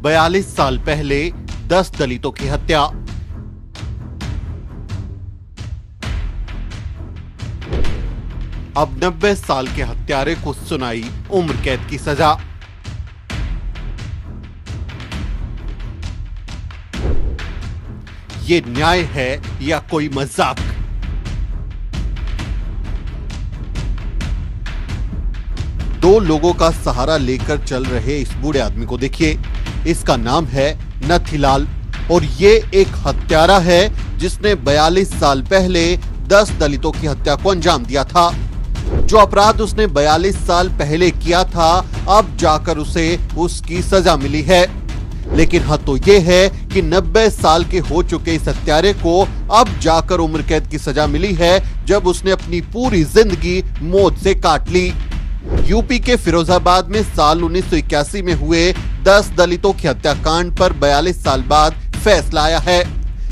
42 साल पहले 10 दलितों की हत्या। अब 90 साल के हत्यारे को सुनाई उम्र कैद की सजा। ये न्याय है या कोई मजाक? दो लोगों का सहारा लेकर चल रहे इस बूढ़े आदमी को देखिए। इसका नाम है नथीलाल और ये एक हत्यारा है जिसने 42 साल पहले 10 दलितों की हत्या को अंजाम दिया था। जो अपराध उसने 42 साल पहले किया था, अब जाकर उसे उसकी सजा मिली है। लेकिन हद तो ये है कि 90 साल के हो चुके इस हत्यारे को अब जाकर उम्र कैद की सजा मिली है, जब उसने अपनी पूरी जिंदगी मौत से काट ली। यूपी के फिरोजाबाद में साल 1981 में हुए 10 दलितों की हत्याकांड पर 42 साल बाद फैसला आया है।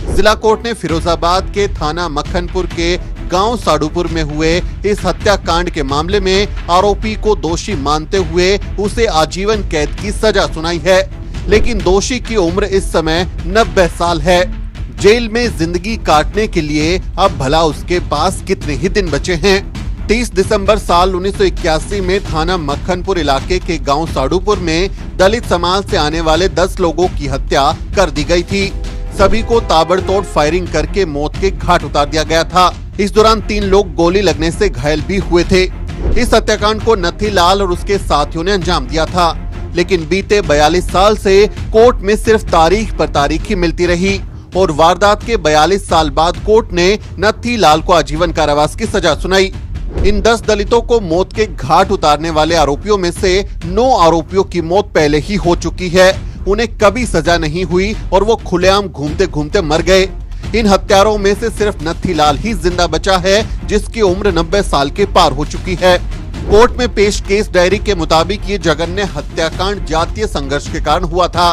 जिला कोर्ट ने फिरोजाबाद के थाना मक्खनपुर के गांव साडूपुर में हुए इस हत्याकांड के मामले में आरोपी को दोषी मानते हुए उसे आजीवन कैद की सजा सुनाई है। लेकिन दोषी की उम्र इस समय 90 साल है। जेल में जिंदगी काटने के लिए अब भला उसके पास कितने ही दिन बचे हैं? 30 दिसंबर साल 1981 में थाना मक्खनपुर इलाके के गांव साडूपुर में दलित समाज से आने वाले 10 लोगों की हत्या कर दी गई थी। सभी को ताबड़तोड़ फायरिंग करके मौत के घाट उतार दिया गया था। इस दौरान 3 लोग गोली लगने से घायल भी हुए थे। इस हत्याकांड को नथीलाल और उसके साथियों ने अंजाम दिया था। लेकिन बीते 42 साल से कोर्ट में सिर्फ तारीख पर तारीख ही मिलती रही और वारदात के 42 साल बाद कोर्ट ने नथीलाल को आजीवन कारावास की सजा सुनाई। इन 10 दलितों को मौत के घाट उतारने वाले आरोपियों में से 9 आरोपियों की मौत पहले ही हो चुकी है। उन्हें कभी सजा नहीं हुई और वो खुलेआम घूमते घूमते मर गए। इन हत्यारों में से सिर्फ नथीलाल ही जिंदा बचा है, जिसकी उम्र 90 साल के पार हो चुकी है। कोर्ट में पेश केस डायरी के मुताबिक ये जघन्य हत्याकांड जातीय संघर्ष के कारण हुआ था।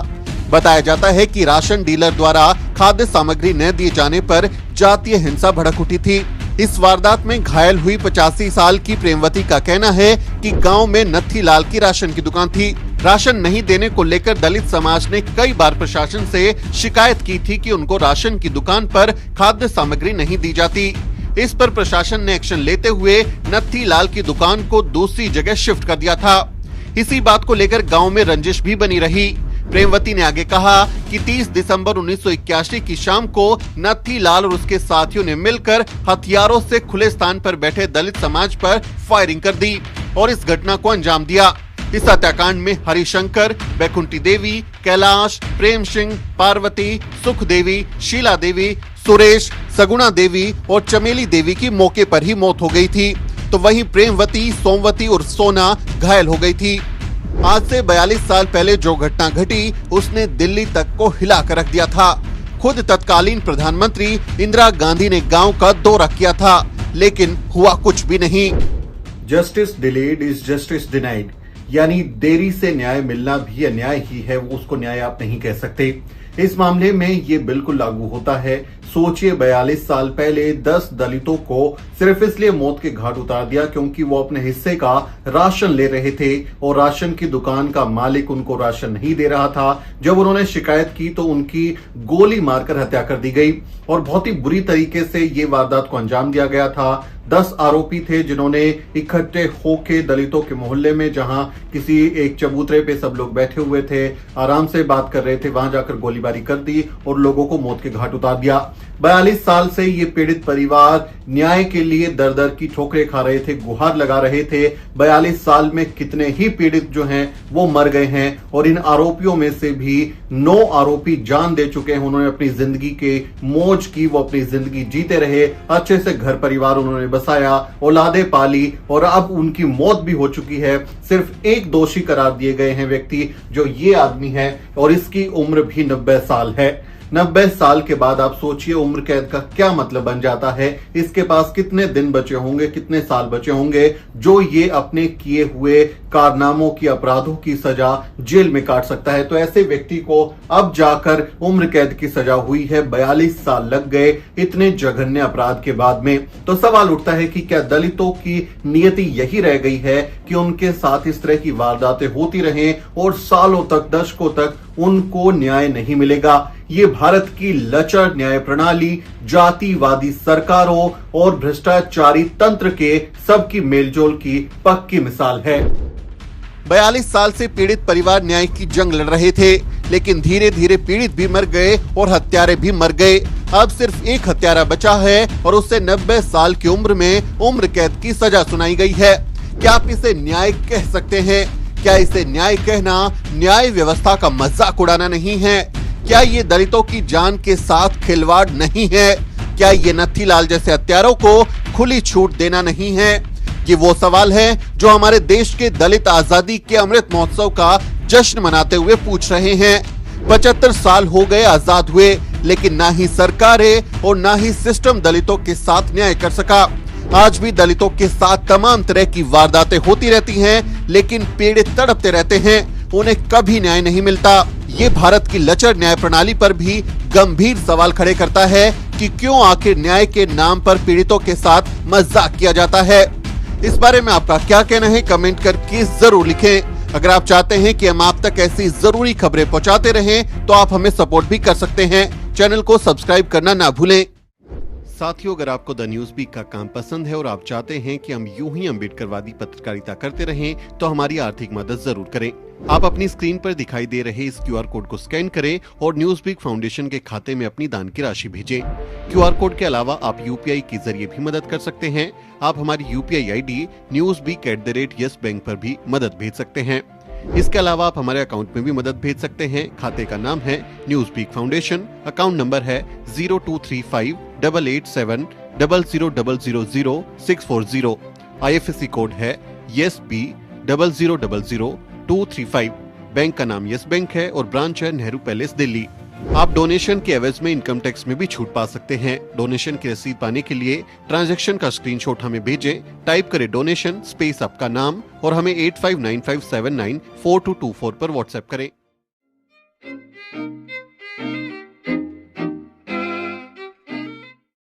बताया जाता है कि राशन डीलर द्वारा खाद्य सामग्री न दिए जाने पर जातीय हिंसा भड़क उठी थी। इस वारदात में घायल हुई 85 साल की प्रेमवती का कहना है कि गांव में नथीलाल की राशन की दुकान थी। राशन नहीं देने को लेकर दलित समाज ने कई बार प्रशासन से शिकायत की थी कि उनको राशन की दुकान पर खाद्य सामग्री नहीं दी जाती। इस पर प्रशासन ने एक्शन लेते हुए नथीलाल की दुकान को दूसरी जगह शिफ्ट कर दिया था। इसी बात को लेकर गांव में रंजिश भी बनी रही। प्रेमवती ने आगे कहा कि 30 दिसंबर 1981 की शाम को नथीलाल और उसके साथियों ने मिलकर हथियारों से खुले स्थान पर बैठे दलित समाज पर फायरिंग कर दी और इस घटना को अंजाम दिया। इस हत्याकांड में हरिशंकर, बैकुंठी देवी, कैलाश, प्रेम सिंह, पार्वती, सुख देवी, शीला देवी, सुरेश, सगुणा देवी और चमेली देवी की मौके पर ही मौत हो गई थी। तो वहीं प्रेमवती, सोमवती और सोना घायल हो गई थी। आज से 42 साल पहले जो घटना घटी, उसने दिल्ली तक को हिला कर रख दिया था। खुद तत्कालीन प्रधानमंत्री इंदिरा गांधी ने गांव का दौरा किया था, लेकिन हुआ कुछ भी नहीं। Justice delayed is justice denied, यानी देरी से न्याय मिलना भी अन्याय ही है, वो उसको न्याय आप नहीं कह सकते। इस मामले में ये बिल्कुल लागू होता है। सोचिए 42 साल पहले 10 दलितों को सिर्फ इसलिए मौत के घाट उतार दिया क्योंकि वो अपने हिस्से का राशन ले रहे थे और राशन की दुकान का मालिक उनको राशन नहीं दे रहा था। जब उन्होंने शिकायत की तो उनकी गोली मारकर हत्या कर दी गई और बहुत ही बुरी तरीके से ये वारदात को अंजाम दिया गया था। 10 आरोपी थे जिन्होंने इकट्ठे होके दलितों के मोहल्ले में, जहां किसी एक चबूतरे पे सब लोग बैठे हुए थे, आराम से बात कर रहे थे, वहां जाकर गोलीबारी कर दी और लोगों को मौत के घाट उतार दिया। 42 साल से ये पीड़ित परिवार न्याय के लिए दर दर की ठोकरें खा रहे थे, गुहार लगा रहे थे। 42 साल में कितने ही पीड़ित जो हैं वो मर गए हैं और इन आरोपियों में से भी 9 आरोपी जान दे चुके हैं। उन्होंने अपनी जिंदगी के मौज की, वो अपनी जिंदगी जीते रहे, अच्छे से घर परिवार उन्होंने बसाया, औलादें पाली और अब उनकी मौत भी हो चुकी है। सिर्फ एक दोषी करार दिए गए हैं व्यक्ति, जो ये आदमी है और इसकी उम्र भी 90 साल है। 90 साल के बाद आप सोचिए उम्र कैद का क्या मतलब बन जाता है। इसके पास कितने दिन बचे होंगे, कितने साल बचे होंगे, जो ये अपने किए हुए कारनामों की, अपराधों की सजा जेल में काट सकता है। तो ऐसे व्यक्ति को अब जाकर उम्र कैद की सजा हुई है। 42 साल लग गए इतने जघन्य अपराध के बाद में। तो सवाल उठता है कि क्या दलितों की नियति यही रह गई है कि उनके साथ इस तरह की वारदातें होती रहें और सालों तक, दशकों तक उनको न्याय नहीं मिलेगा। ये भारत की लचर न्याय प्रणाली, जातिवादी सरकारों और भ्रष्टाचारी तंत्र के सबकी मेलजोल की पक्की मिसाल है। 42 साल से पीड़ित परिवार न्याय की जंग लड़ रहे थे, लेकिन धीरे धीरे पीड़ित भी मर गए और हत्यारे भी मर गए। अब सिर्फ एक हत्यारा बचा है और उसे 90 साल की उम्र में उम्र कैद की सजा सुनाई गई है। क्या आप इसे न्याय कह सकते हैं? क्या इसे न्याय कहना न्याय व्यवस्था का मजाक उड़ाना नहीं है? क्या ये दलितों की जान के साथ खिलवाड़ नहीं है? क्या ये नथीलाल जैसे हत्यारों को खुली छूट देना नहीं है? ये वो सवाल है जो हमारे देश के दलित आजादी के अमृत महोत्सव का जश्न मनाते हुए पूछ रहे हैं। 75 साल हो गए आजाद हुए, लेकिन ना ही सरकारें और ना ही सिस्टम दलितों के साथ न्याय कर सका। आज भी दलितों के साथ तमाम तरह की वारदातें होती रहती हैं, लेकिन पीड़ित तड़पते रहते हैं, उन्हें कभी न्याय नहीं मिलता। ये भारत की लचर न्याय प्रणाली पर भी गंभीर सवाल खड़े करता है कि क्यों आखिर न्याय के नाम पर पीड़ितों के साथ मजाक किया जाता है। इस बारे में आपका क्या कहना है, कमेंट करके जरूर लिखें। अगर आप चाहते हैं कि हम आप तक ऐसी जरूरी खबरें पहुंचाते रहें, तो आप हमें सपोर्ट भी कर सकते हैं। चैनल को सब्सक्राइब करना ना भूलें। साथियों, अगर आपको द न्यूज वीक का काम पसंद है और आप चाहते हैं कि हम यूं ही अम्बेडकरवादी पत्रकारिता करते रहें, तो हमारी आर्थिक मदद जरूर करें। आप अपनी स्क्रीन पर दिखाई दे रहे इस QR कोड को स्कैन करें और न्यूज वीक फाउंडेशन के खाते में अपनी दान की राशि भेजें। QR कोड के अलावा आप UPI के जरिए भी मदद कर सकते हैं। आप हमारी UPI ID newsweek@YesBank पर भी मदद भेज सकते हैं। इसके अलावा आप हमारे अकाउंट में भी मदद भेज सकते हैं। खाते का नाम है Newsweek Foundation, account number है 02358800000640। IFSC कोड है YesB000235। बैंक का नाम यस बैंक है और ब्रांच है नेहरू पैलेस, दिल्ली। आप डोनेशन के एवज में इनकम टैक्स में भी छूट पा सकते हैं। डोनेशन की रसीद पाने के लिए ट्रांजैक्शन का स्क्रीनशॉट हमें भेजें। टाइप करें डोनेशन स्पेस आपका नाम और हमें 8595794224 पर व्हाट्सएप करें।